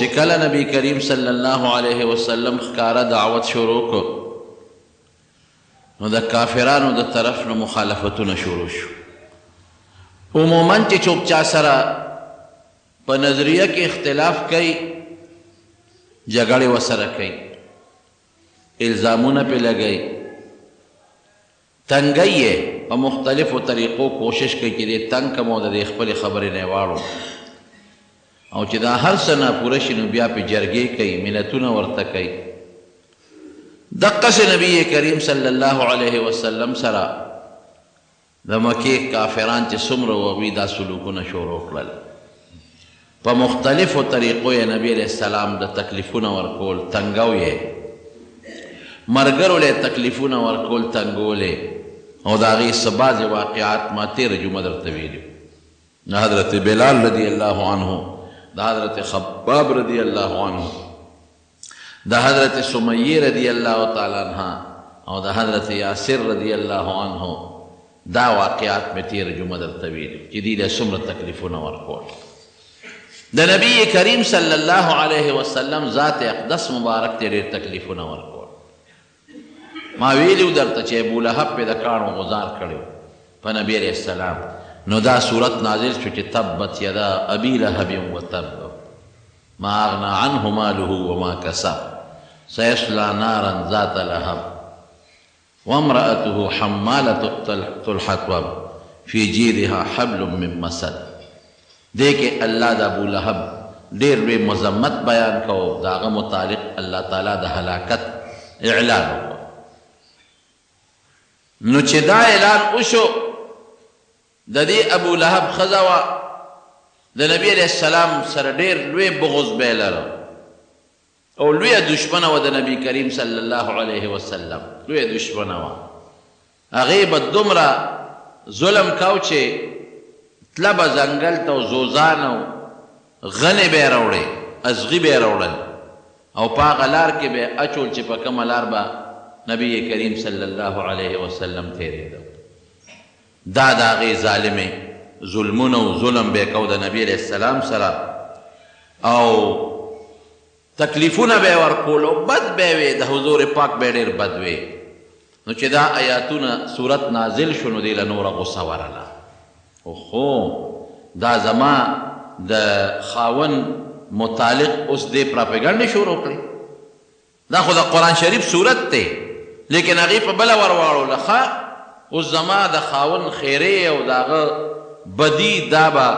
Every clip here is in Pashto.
چې کله نبی کریم صلی الله علیه وسلم ښکاره دعوت شروع کړ نو د کافرانو د طرف نه مخالفتونه شروع شو. عموما چې څوک چا سره په نظریه کې اختلاف کوي جګړې ورسره کوي، الزامونه پې لګوي، تنګی یې په مختلفو طریقو کوشش کوي چې دې تنګ کړم او د دې خپلې خبرې نه یې واړو، او چې دا هر څه ناپوره شي نو بیا پې جرګې کوي، ملتونه ورته کوي. دقسې نبی کریم صلی الله علیه وسلم سره د مکې کافران چې څومره وو هغوی دا سلوکونه شروع کړل. په مختلفو طریقو یې نبی علیه السلام د تکلیفونه ورکول، تنګو یې، ملګرو له تکلیفونه ورکول، تنګولې، او د هغې څه بعضې واقعات ما تېره جمعه درته ویلي. د حضرت بلال رضی الله عنه، د حضرت خباب رضی الله عنه، د حضرت سمیه رضی الله تعالی عنها، او د حضرت یاسر رضی الله عنه، دا واقعات مې تېره جمعه درته ویلي چې دوی له څومره تکلیفونه ورکول. د نبی کریم صلی الله علیه وسلم ذات اقدس مبارک ته ډېر تکلیفونه ورکول. ما ویلي و درته چې ابولهب پې د کاڼو غزار کړی و په نبي علیه السلام، نو دا صورت نازل شو چې تبت یدا ابي لهب وتب ما اغنى عنه ماله وما کسب سيصلى نارا ذات لهب وامرأته حمالة الحطب في جيدها حبل من مسد. دې کې الله د ابو لهب ډېر لوی مذمت بیان کو، د هغه متعلق الله تعالی د هلاکت اعلان وکړ. نو چې دا اعلان وشو د دې ابو لهب ښځه وه د نبي علیه السلام سره ډېر لوی بغض به یې لره او لویه دشمنه وه د نبي کریم صلی الله علیه وسلم، لویه دشمنه وه. هغې به دومره ظلم کو چې تله به ځنګل ته او زوزان او غنې به یې راوړې، ازغي به یې راوړل او په هغه لار کې به یې اچول چې په کومه لار به نبی کریم صلی الله علیه وسلم تېرېده. دا د هغې ظالمې ظلمونه او ظلم به یې کو د نبي علیه السلام سره، او تکلیفونه به یې ورکول او بد به یې وې، د حضور پاک به یې ډېر بد وې. نو چې دا آیاتونه صورت نازل شو نو دې له نوره غصه ورله. اوهو دا زما د خاوند متعلق اوس دې پراپګنډې شروع کړې، دا خو د قرآن شریف صورت دی لیکن هغې په بله ور واړوله. ښه اوس زما د خاوند خیرې او د هغه بدي دا به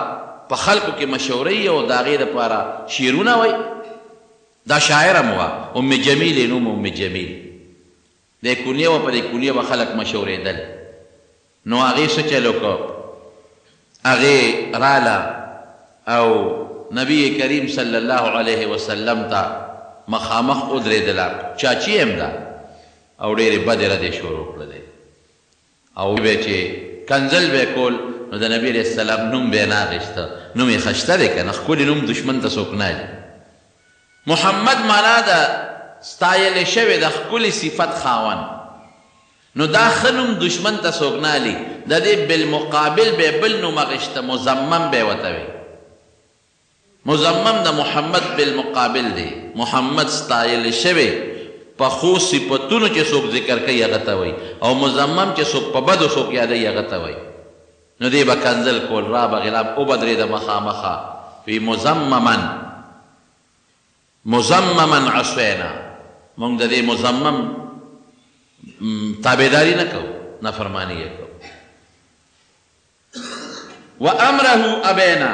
په خلکو کې مشهورۍ او د هغې دپاره شعرونه وایي. دا شاعره م وه، ام جمیل یې نوم، ام جمیل د کونیه وه، په دې کونیه به خلک مشهورېدل. نو هغې څه چل وکړه، هغې راله او نبی کریم صلی الله علیه وسلم ته مخامخ ودرېدله، چاچي هم ده او ډېرې بدې ردې شروع کړلې، او به چې کنځل به کول نو د نبي علیه السلام نوم به یې نه اخېسته. نوم یې ښایسته دی که نه، ښکلي نوم دشمن ته څوک نه دی. محمد معنا د ستایلې شوې د ښکلي صفت خاوند، نو دا ښه نوم دشمن ته څوک نه علي، د دې بالمقابل به یې بل نوم اخېسته، مزمم به یې ورته وي. مزمم د محمد بالمقابل دی. محمد ستایلې شوې په ښو صفتونو چې څوک ذکر کوي هغه ته وایي، او مزمم چې څوک په بدو څوک یادوي هغه ته وایي. نو دې به کنځل کول، را به غلاب وبدرېده مخامخه، وی مزمما عصینا، موږ د دې مزمم تابعداري نه کوو، نافرماني یې کوو. و امره ابینا،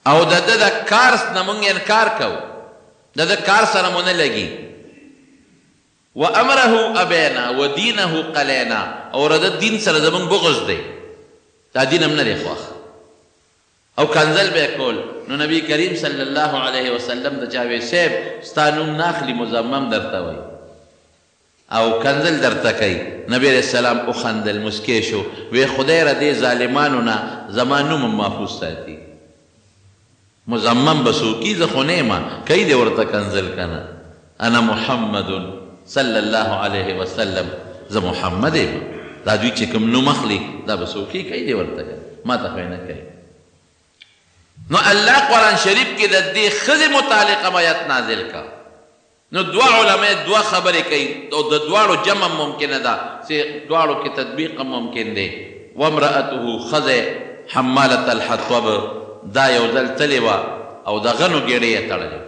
او د ده د کار نه موږ انکار کوو، د ده کار سره مو نه لګي. و امره ابینا و دینه قلینا، او د ده دین سره زموږ بغض دی، دا دین هم نه دی خوښ، او کنځل به یې کول. نو نبی کریم صلی الله علیه وسلم د چا وی صیب ستا نوم نه اخلي، مزمم درته وایي او کنځل درته کوي. نبی علیه السلام وخندل، مسکې شو، وی خدای را دې ظالمانو نه زما نوم هم محفوظ ساتي. مزمم به څوکي، زه خو نه یم، کوي دې ورته کنځل که نه. انا محمد صلی الله علیه وسلم، زه محمد یم. دا دوی چې کوم نوم اخلي دا به څوکي، کوي دې ورته، ما ته خو یې نه کوي. نو الله قرآن شریف کې د دې ښځې متعلق آیت نازل کا. نو دوه علماء دوه خبرې کوي او د دواړو جمع ممکنه ده چې دواړو کې تطبیق ممکن دی. وامرأته ښځه حمالة الحطب دا یو ځل تلې وه او د غنو ګېډې یې تړلې.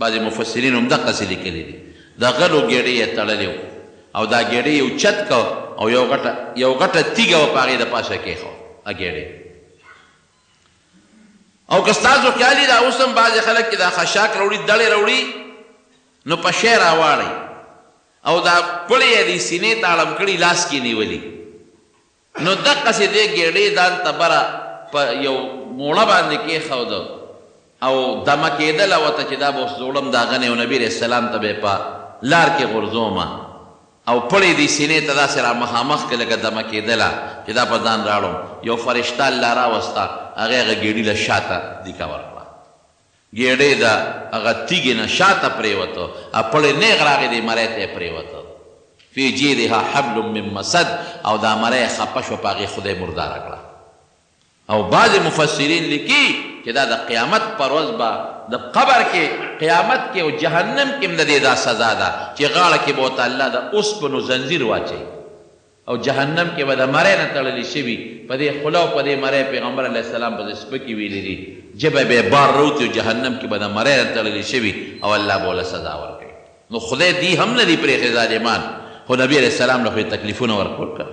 بعضې مفسرین هم دقسې لیکلي دي د غنو ګېډې یې تړلې وو او دا ګېډې یې اوچت کو او یو غټه تیږه وه په هغې د پاسه کېښود ګېډې. او که ستاسو خیال وي دا اوس هم بعضې خلک چې دا خشاک راوړي دړې راوړي نو په شی راواړئ او دا پړې یې د سینې تاړم کړي لاس کې نیولي نو دقسې دې ګېډې ځان ته بره په یو موړه باندې کېښوده او دمه کېدله ورته چې دا به اوس زوړم دا غنې او نبي علیه السلام ته به یې په لار کې غورځومه او پړې دې سینې ته داسې را مخامخ کې لکه دمه کېدله چې دا په ځان راړم. یو فرشته الله راوسته هغې هغه ګېډي له شاته دیکه ورکړه. ګېډې د هغه تیږې نه شاته پرېوته او پړې نیغ راغې دې مرۍ ته یې پرېوته. فی جیدها حبل من مسد او دا مرۍ خپه شوه په هغې خدای مرداره کړه. او بعضې مفسرین لیکي چې دا د قیامت پر ورځ به د قبر کې قیامت کې او جهنم کې هم د دې دا سزا ده چې غاړه کې به ورته الله د اوسپنو زنځیر واچوي او جهنم کې به د مرۍ نه تړلې شوي په دې خوله او په دې مرۍ پیغمبر علیه السلام په سپکې ویلي دي ژبه به یې بار راوتي او جهنم کې به د مرۍ نه تړلې شوي او الله به ورله سزا ورکوي. نو خدای دې هم نه دي پرېښې ظالمان خو نبي علیه السلام له خو یې تکلیفونه ورکول کړل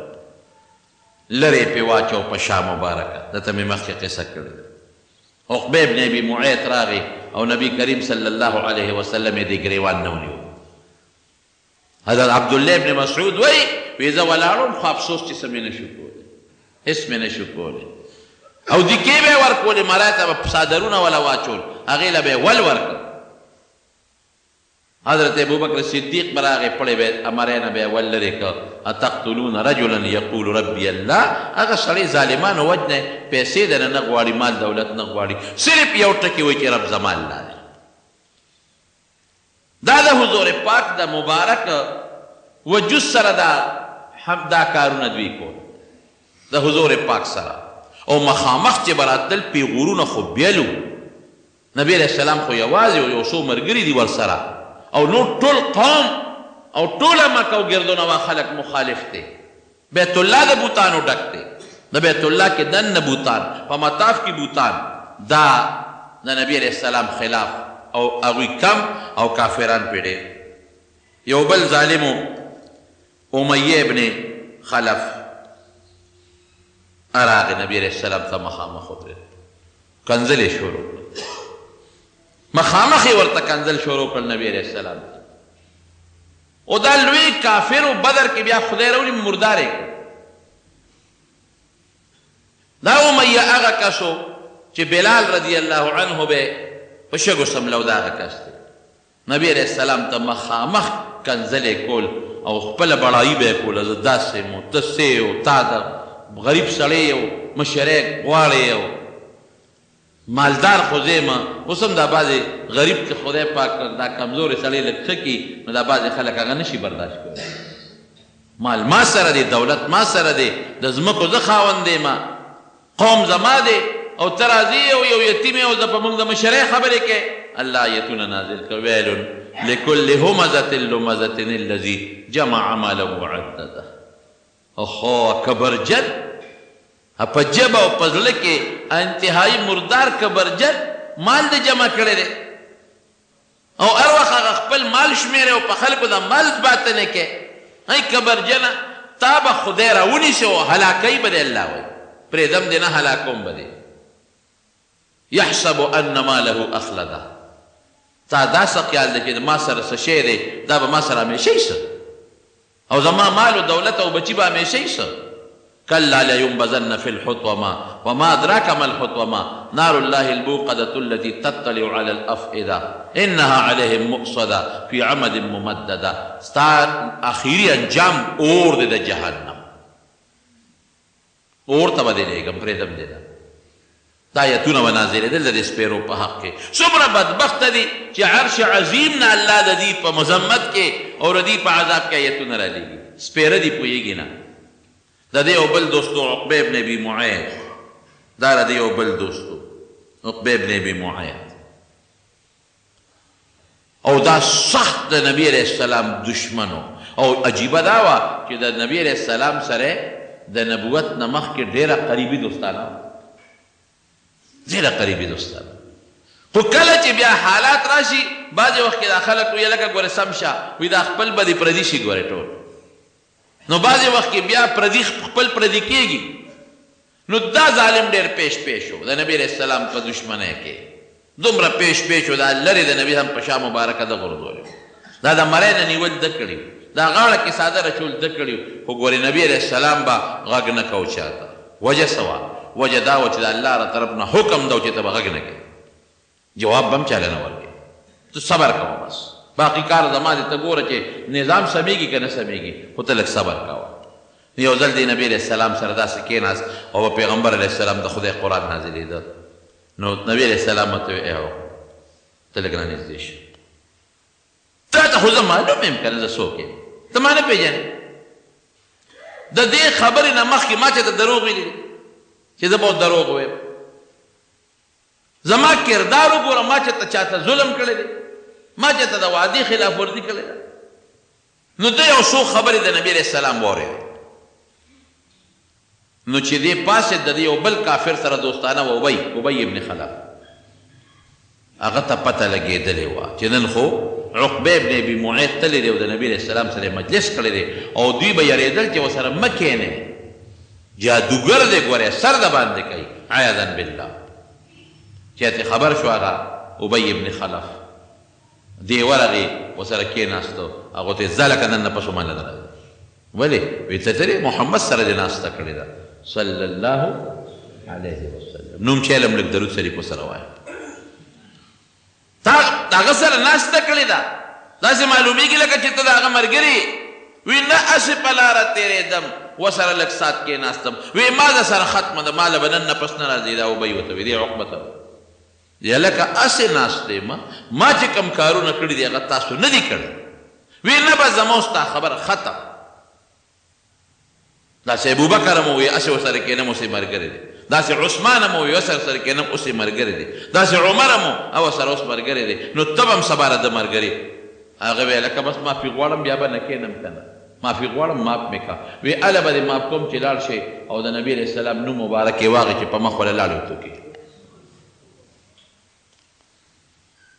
لرې پې واچو په شا مبارکه. دته مې مخکې قصه کړې ده. عقبه ابن ابي معيط راغی او نبی کریم صلی الله علیه وسلم یې دې ګریوان نه ونیو. حضرت عبدالله ابن مسعود وایي وی زه ولاړم خو افسوس چې څه مې نه شو کولی هېڅ مې نه شو کولی او دیکې به یې ورکولې مرۍ ته به څادرونه وله واچول هغې له به یې ول ورکړ. حضرت ابوبکر صدیق به راغی پړې به یې مرۍ نه به یې ول لرې کړ. اتقتلون رجلا یقول ربي الله هغه سړی ظالمانو وجنه پیسې دنه نه غواړي مال دولت نه غواړي صرف یو ټکي وایي چې رب زما الله دی. دا د حضور پاک د مبارک وجود سره دا کارونه دوی کول د حضور پاک سره او مخامخ چې به راتلل پیغورونه خو بیل وو. نبي علیه السلام خو یوازې یو څو ملګري دي ورسره او نور ټول قوم او ټوله مکه او ګردونوا خلک مخالف دی. بیت الله د بوتانو ډک دی. د بیت الله کې دننه بوتان په مطاف کې بوتان دا د نبي علیه السلام خلاف او هغوی کم او کافران پې ډېر. یو بل ظالمو امیه ابن خلف راغی نبي علیه السلام ته مخامخ ودرېد کنځل یې شروع کړل. مخامخ یې ورته کنځل شروع کړل نبي علیه السلام ته او دا لوی کافر و بدر کې بیا خدای راولي مردار یې کړ. دا امیه هغه کس و چې بلال رضی الله عنه به په شګو سملو د هغه کس دی. نبي علیه السلام ته مخامخ کنځلې کول او خپله بړایي به یې کوله زه داسې یم او ته څه یې او تا د غریب سړی یې او مشرک غواړې او مالدار خو زه یم. اوس هم دا بعضې غریب چې خدای پاک دا کمزورې سړی لږ ښه کړي نو دا بعضې خلک هغه نشي برداشت کولی. مال ما سره دی دولت ما سره دی د ځمکو زه خاوند یم قوم زما دی او ته راځې او یو یتیم او زه په موږ د مشرۍ خبرې کې الله آیتونه نازل کړ. ویل لکل همزة لمزة الذي جمع ماله وعدده. اوهو کبرجن په ژبه او په زړه کې انتهایي مردار کبرجن مال د جمع کړی دی او هر وخت هغه خپل مال شمېرې او په خلکو د مال باطنې کې ای کبرجنه تا به خدای راونیسي او هلاکوي به دی الله وایي پرېږدم دې نه هلاکوم به دی. یحسب ان ماله اخلده. تا داسې خیال دی چې ما سره څه شی دی دا به ما سره همیشه څه او زما مال او دولت او بچي به همیشه څه. كلا لينبذن في الحطمة وما أدراك ما الحطمة نار الله الموقدة التي تطلع على الأفئدة إنها عليهم مؤصدة في عمد ممددة. ستا آخري انجام اور د جهنم اور ته به دې لېږم پرېږدم دې نه. دا آیتونه به نازلېدل د دې سپېرو په حق کې. څومره بدبخته دي چې عرش عظیم نه الله د دې په مذمت کې او د دې په عذاب کې آیتونه رالیږي. سپېره دي پوهېږي نه. د دې یو بل دوستو عقبه ابن ابي معيط دا د دې یو بل دوستو عقبه ابن ابي معيط. او دا سخت د نبی علیہ السلام دشمنو. او عجیبه دا وه چې د نبی علیہ السلام سره د نبوت نه مخکې ډېره قریبي دوستانه ډېره قریبي دوستانه. خو کله چې بیا حالات راشي بعضې وخت کې دا خلک وایي لکه ګورې سم شه وایي دا خپل به دې پردي شي ګورې ټول. نو بعضې وخت کې بیا پردي خپل پردي کېږي. نو دا ظالم ډېر پیش و د نبی علیہ السلام په دشمنۍ کې دومره پیش و دا لرې د نبي هم په شا مبارکه ده غورځولې دا د مرۍ نه نیول ده کړي دا غاړه کې ساده رچول ده کړي. خو ګورې نبي علیہ السلام به غږ نه کو چاته. وجه څه وه؟ وجه دا وه چې د الله را طرف نه حکم ده چې ته به غږ نه کوې جواب به هم چاله نه ورکوې. ته صبر کوه بس باقي کار زما دې ته ګوره چې نظام سمیږي که نه سمیږي خو ته لږ صبر کوه. یو ځل دی نبی علیہ السلام سره داسې کېناست او پیغمبر علیہ السلام د خدای قرآن نازلېده. نو نبی علیہ السلام ورته وی ای ته لږ رانږدې شه تا ته خو زه معلوم یم که نه زه څوک یم ته ما نه پېژنې. د دې خبرې نه مخکې ما چې ته دروغ ویلي دي چې زه به دروغ ویم. زما کردار وګوره ما چې ته چاته ظلم کړی دی ما چې ته د وعدې خلاف ورزي کړې ده. نو ده یو څو خبرې د نبي علیہ السلام واورېدې. نو چې دې پاسې د دې یو بل کافر سره دوستانه و ابی ابن خلف هغه ته پته لګېدلې وه چې نن خو عقبه ابن ابي معيط تللی دی او د نبي علیہ السلام سره مجلس کړی دی او دوی به یېرېدل چې ورسره مه کښېنئ جادوګر دی ګورې سر د باندې کوي عیاذا بالله. چې ته خبر شو هغه ابی ابن خلف دی ورغې ورسره کېناستو هغو ته ځه لکه نن نه پسو ما نه درغی. ولې؟ وی ته ترې محمد سره دې ناسته کړې ده صلی الله علیه وسلم. نوم چې علم لږ درود شریف ورسره وایه تا هغه سره ناسته کړې ده داسې معلومیږي لکه چې ته د هغه ملګري. وی نه هسې په لاره تېرېدم ورسره لږ ساعت کېناستم. وی ما د سره ختمه ده ما له به نن نه پس نه راځي. دا ابی ورته وی دې عقبه ته یا لکه هسې ناست دی ما چې کوم کارونه کړي دي هغه تاسو نه دي کړي. وی نه به زما ستا خبره ختم. داسې ابوبکر هم ووایي هسې ورسره کېنم اوس یې ملګری دی. داسې عثمان هم ووایي ورسره کېنم اوس یې ملګری دی. داسې عمر هم او ورسره اوس ملګری دی. نو ته به هم سبا د ملګري. هغه ویل لکه بس معافي غواړم بیا به نه کېنم که نه معافي غواړم معاف مې که. وی هله به دې معاف کوم چې لاړ شي او د نبي علیہ السلام نوم مبارک یې واغې چې په مخ وله لاړ وتوکي.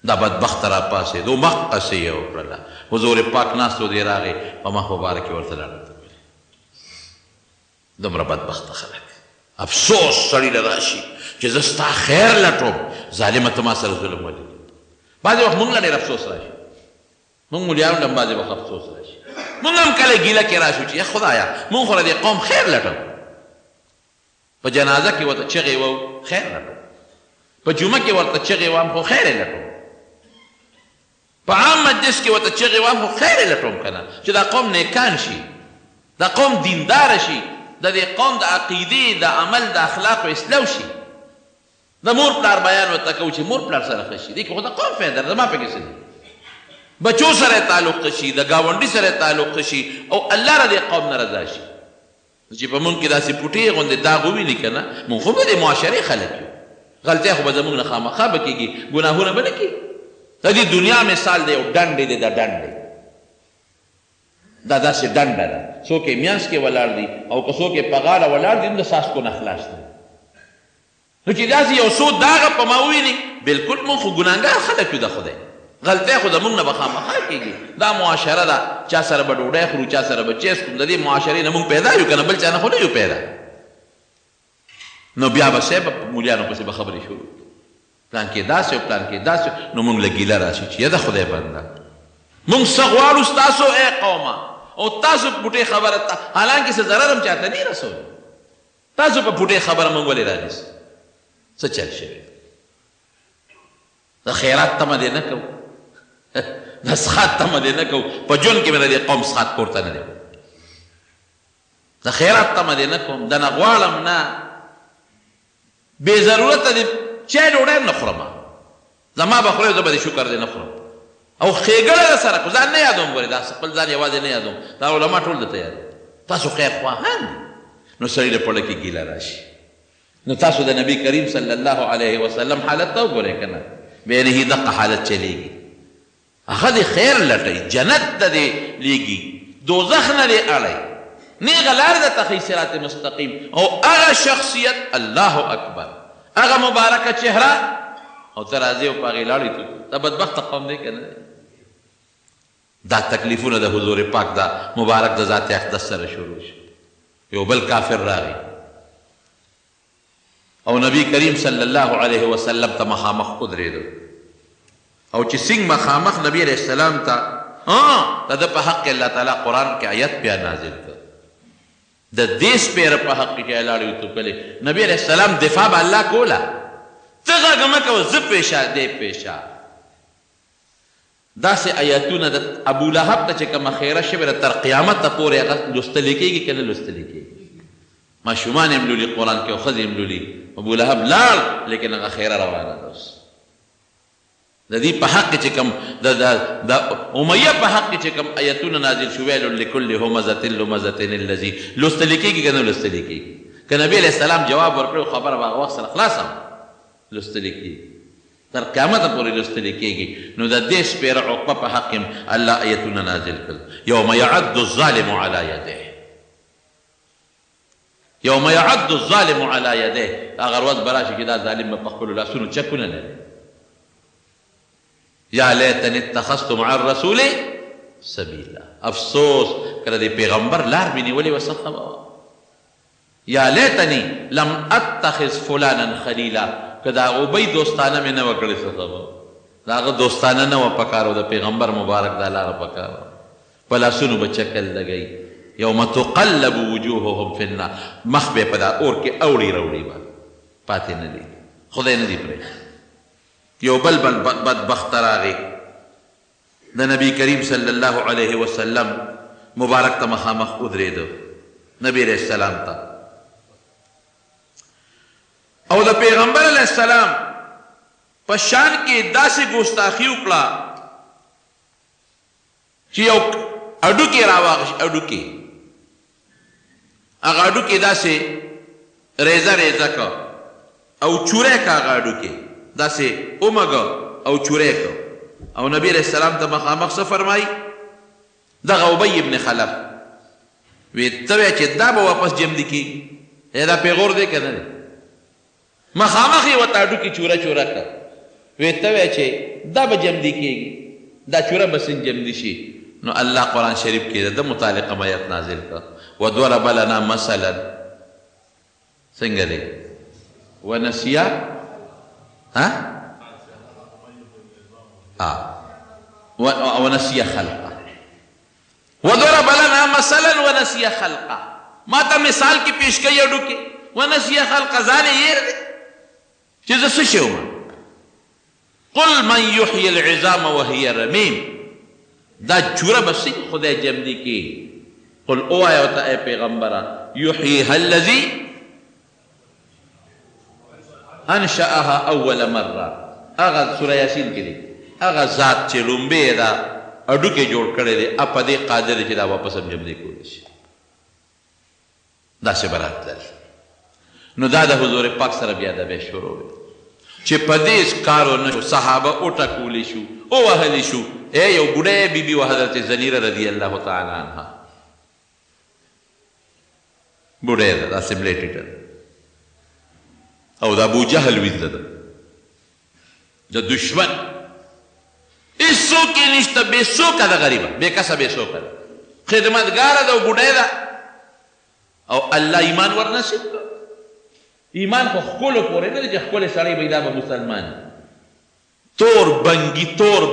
دا بدبخت را پاسېدو مقصې یې وکړله حضور پاک ناستو دی راغی په مخ مبارک یې ورته لاړ وتوکي. دومره بدبخته خلک افسوس سړي له راشي چې زه ستا خیر لټوم ظالمه ته ما سره ظلم ولې. بعضې وخت مونږ له ډېر افسوس راشي مونږ ملیانو له هم بعضې وخت افسوس راشي. مونږ هم کله ګیله کې راشو چې یا خدایه مونږ خو له دې قوم خیر لټو. په جنازه کې ورته چغې وو خیر لټو. په جمعه کې ورته چغې وام خو خیر یې لټوم. په عام مجلس کې ورته چغې وام خو خیر یې لټوم که نه چې دا قوم نیکان شي دا قوم دینداره شي د دې قوم د عقیدې د عمل د اخلاقو اصلاح شي. د مور پلار بیان ورته کوو چې مور پلار سره ښه شي. دې کې خو د قوم فایده ده زما پکې څه دي. بچو سره تعلق ښه شي د ګاونډي سره تعلق ښه شي او الله را دې قوم نه رضا شي. چې په مونږ کې داسې پوټې غوندې داغ وویني که نه مونږ خو به د معاشرې خلک یو. غلطۍ خو به زمونږ نه خامخا به کېږي ګناهونه به نه کېږي. د دې دنیا مثال دی یو ډنډ دی دا ډنډ دی دا داسې ډنډه ده څوک یې میانځ کې ولاړ دي او که څوک یې په غاړه ولاړ دي نو د څاڅکو نه خلاص دي. نو چې داسې یو څو داغه په ما وویني بلکل مونږ خو ګناهګار خلک یو د خدای. غلطۍ خو زمونږ نه به خامخا کېږي. دا معاشره ده چا سره به ډوډۍ خورو چا سره به چیس کوم د دې معاشرې نه مونږ پیدا یو که نه بل چا نه خو نه یو پیدا. نو بیا به صاحب په مولیانو پسې به خبرې شروع پلان کې داسې او پلان کې داسې نو مونږ له ګیله راشي چې یا د خدای بنده مونږ څه غواړو ستاسو ای قومه او تاسو پوټې خبره حالانکې څه ضرر هم چاته نه رسولی. تاسو په پوټې خبره مونږ ولې رانیسو څه چل شوی. د خیرات تمه دې نه کوو د سخات تمه دې نه کوو. په ژوند کې مې د دې قوم سخات پورته نه دی. د خیرات تمه دې نه کوم د نه غواړم نه بې ضرورته دې چای ډوډۍ نه خورم زما به خورې زه به دې شکر دې نه خورم او ښېګړه ده سره خو ځان نه یادوم. ګورې دا خپل ځان یوازې نه یادوم دا علما ټول درته یاد تاسو خیر خواهان دي. نو سړي له پړه کې ګیله راشي نو تاسو د نبی کریم صلی الله علیه وسلم حالت ته وګورئ که نه بیا نه دقه حالت چلیږي هغه د خیر لټوي جنت ته دی لیږي دوزخ نه دی اړی نیغه لار ده ته ښیي صراط مستقیم او هغه شخصیت الله اکبر هغه مبارکه چهره او ته راځې او په هغې لاړې ته بدبخته قوم دی که نه دا تکلیفونه د حضور پاک دا مبارک د ذات اقدس سره شروع شو یو بل کافر راغی او نبی کریم صلی الله علیه وسلم ته مخامخ ودرېدو او چې څنګه مخامخ نبی علیه السلام ته د ده په حق الله تعالی قرآن کې آیت بیا نازل کړ د دې سپېره په حق کې لاړې وتوکلې نبی علیه السلام دفاع به الله کوله ته غږ مه کوه زه پیشه دی پیشه داسې آیتونه د ابولهب ته چې کومه خیره شوې ده تر قیامته پورې هغه لوستلی کېږي که نه لوستلی کېږي ماشومان یې ملولي قرآن کې او ښځې یې ملولي ابولهب لاړ لیکن هغه خیره روانه ده اوس د دې په حق چې کوم د امیه په حق چې کوم آیتونه نازل شو ویل لکل همزة لمزة الذي لوستلی کېږي که نه لوستلی کېږي که نبي علیه السلام جواب ورکړی خبره به هغه وخت سره خلاصه لوستلی کېږي تر قیامته پورې لوستلی کېږي نو د دې سپېره عقبه په حق هم الله آیتونه نازل کړل یوم یعد الظالم علی یده یوم یعد الظالم علی یده هغه ورځ به راشي چې دا ظالم به په خپلو لاسونو چکونه لري یا لیتنی اتخذت مع الرسول سبیلا افسوس کله د پیغمبر لار مې نیولې وه څه خبره یا لیتنی لم اتخذ فلانا خلیلا که د هغه ابۍ دوستانه مې نه وه کړې څه خبره د هغه دوستانه نه وه پکار و د پیغمبر مبارک دا لاره پکار وه په لاسونو به چکل لګوي یوم تقلب وجوههم فی النار مخ به یې په دا اور کې اوړي روړي به پاتې نه دي خدای نه دي پرېښي یو بل بدبخت راغی د نبی کریم صلی الله علیه وسلم مبارک ته مخامخ ودرېده نبی علیه السلام ته او د پیغمبر علیه السلام په شان کې داسې ګستاخي وکړه چې یو اډوکې راواغشت اډوکې هغه اډوکې داسې ریزه ریزه که او چوری که هغه اډوکې داسې ومږه او چوری که او نبی علیه السلام ته مخامخ څه فرمایي دغه ابی ابن خلف وی ته وایې چې دا به واپس جمدي کېږي دا پیغور دی که نه دی مخامخ یې ورته اډوکې چوره چوره که وی ته وایې چې دا به جمدي کېږي دا چوره به څنګه جمدي شي نو الله قرآن شریف کې د متعلقه آیت نازل کړه وضرب لنا مثلا څنګه دی ونسیا ونسي خلقه وضرب لنا مثلا ونسي خلقه ما ته مثال کې پیش کوي اډو کې ونسي خلقه ځان یې دی چې زه څه شی وم قل من يحيي العظام وهي رميم دا چوره به څنګه خدای جمدي کې قل اوایه ورته ای پیغمبره یحییها الذي انشأها اول مره هغه سوره یاسین کې دی هغه ذات چې لومبې دا اډوکې جوړ کړی دی په دې قادر دی چې دا واپس هم جمدی کولی شي داسې به راتلل نو دا د حضور پاک سره بیا د بیا شروع دی چې په دې کارو نه شو صحابه وټکولی شو ووهلی شو یو بوډۍ بیبي و حضرت زنیره رضی الله تعالی عنها بوډۍ ده داسې ملیټې او د ابو جهل ویده ده د دشمن هیڅوک یې نشته بې څوکه ده غریبه بې کسه بې څوکه ده خدمتګاره ده او بوډۍ ده او الله ایمان ورنصیب کړ ایمان خو ښکلو پورې نه دی چې ښکلی سړی به دا به مسلمان تور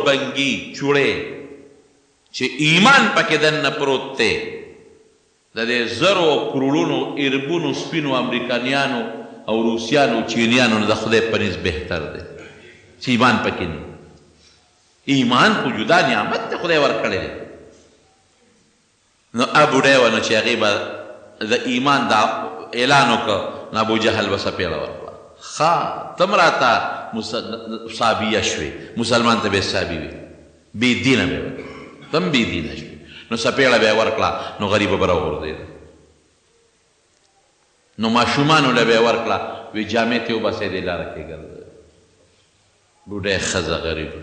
بنګي چوړې چې ایمان پکې دننه پروت دی د دې زرو کروړونو اربونو سپینو امریکانیانو او روسیانو چینیانو نه د خدای په نس بهتر دی چې ایمان پکې نه ایمان خو جدا نعمت دی خدای ورکړی دی نو ابوډۍ وه نو چې هغې به د ایمان دا اعلان وکړه نو ابو جهل به څپېړه ورکړه ښه ته م راته صابیه شوې مسلمان ته به صابي وي بې دینه به وکړه ته م بې دینه شوې نو څپېړه به یې ورکړه نو غریبه به راغورځېده نو ماشومانو له به یې ورکړه وی جامې ته وباسئ دې لاره کې ګرځئ بوډۍ ښځه غریبه